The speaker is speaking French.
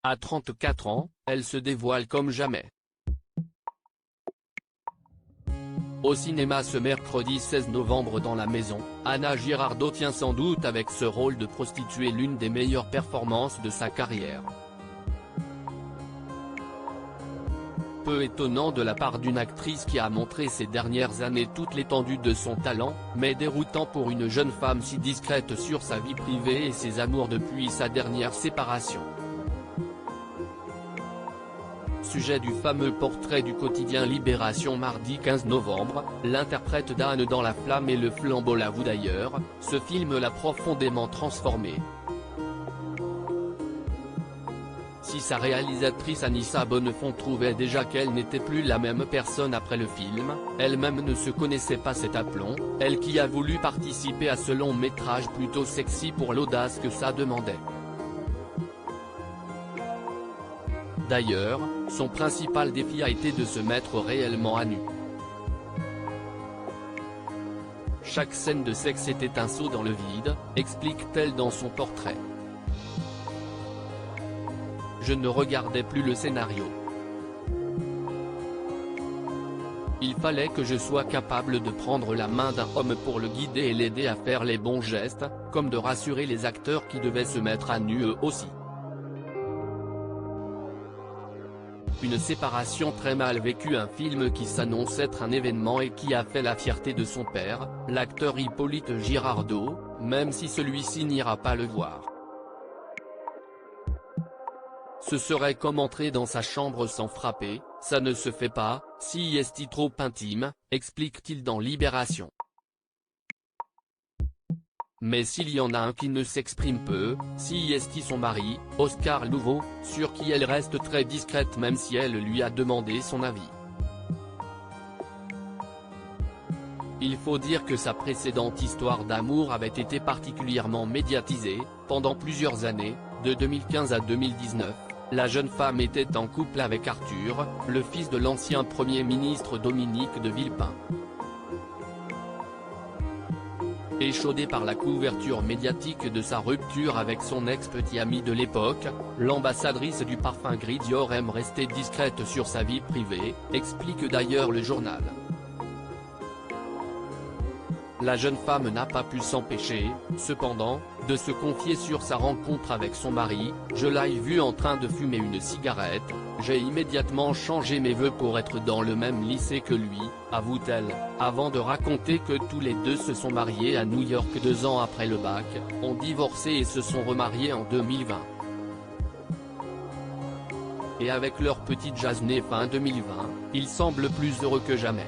À 34 ans, elle se dévoile comme jamais. Au cinéma ce mercredi 16 novembre dans La Maison, Anna Girardot tient sans doute avec ce rôle de prostituée l'une des meilleures performances de sa carrière. Peu étonnant de la part d'une actrice qui a montré ces dernières années toute l'étendue de son talent, mais déroutant pour une jeune femme si discrète sur sa vie privée et ses amours depuis sa dernière séparation. Sujet du fameux portrait du quotidien Libération mardi 15 novembre, l'interprète d'Anne dans La Flamme et le flambeau l'avoue d'ailleurs, ce film l'a profondément transformée. Si sa réalisatrice Anissa Bonnefond trouvait déjà qu'elle n'était plus la même personne après le film, elle-même ne se connaissait pas cet aplomb, elle qui a voulu participer à ce long métrage plutôt sexy pour l'audace que ça demandait. D'ailleurs, son principal défi a été de se mettre réellement à nu. Chaque scène de sexe était un saut dans le vide, explique-t-elle dans son portrait. Je ne regardais plus le scénario. Il fallait que je sois capable de prendre la main d'un homme pour le guider et l'aider à faire les bons gestes, comme de rassurer les acteurs qui devaient se mettre à nu eux aussi. Une séparation très mal vécue, un film qui s'annonce être un événement et qui a fait la fierté de son père, l'acteur Hippolyte Girardot, même si celui-ci n'ira pas le voir. Ce serait comme entrer dans sa chambre sans frapper, ça ne se fait pas, si est trop intime, explique-t-il dans Libération. Mais s'il y en a un qui ne s'exprime peu, si est son mari, Oscar Louveau, sur qui elle reste très discrète même si elle lui a demandé son avis. Il faut dire que sa précédente histoire d'amour avait été particulièrement médiatisée, pendant plusieurs années, de 2015 à 2019, la jeune femme était en couple avec Arthur, le fils de l'ancien Premier ministre Dominique de Villepin. Échaudée par la couverture médiatique de sa rupture avec son ex-petit ami de l'époque, l'ambassadrice du parfum gris Dior aime rester discrète sur sa vie privée, explique d'ailleurs le journal. La jeune femme n'a pas pu s'empêcher, cependant, de se confier sur sa rencontre avec son mari. Je l'ai vu en train de fumer une cigarette, j'ai immédiatement changé mes vœux pour être dans le même lycée que lui, avoue-t-elle, avant de raconter que tous les deux se sont mariés à New York 2 ans après le bac, ont divorcé et se sont remariés en 2020. Et avec leur petite Jasnée fin 2020, ils semblent plus heureux que jamais.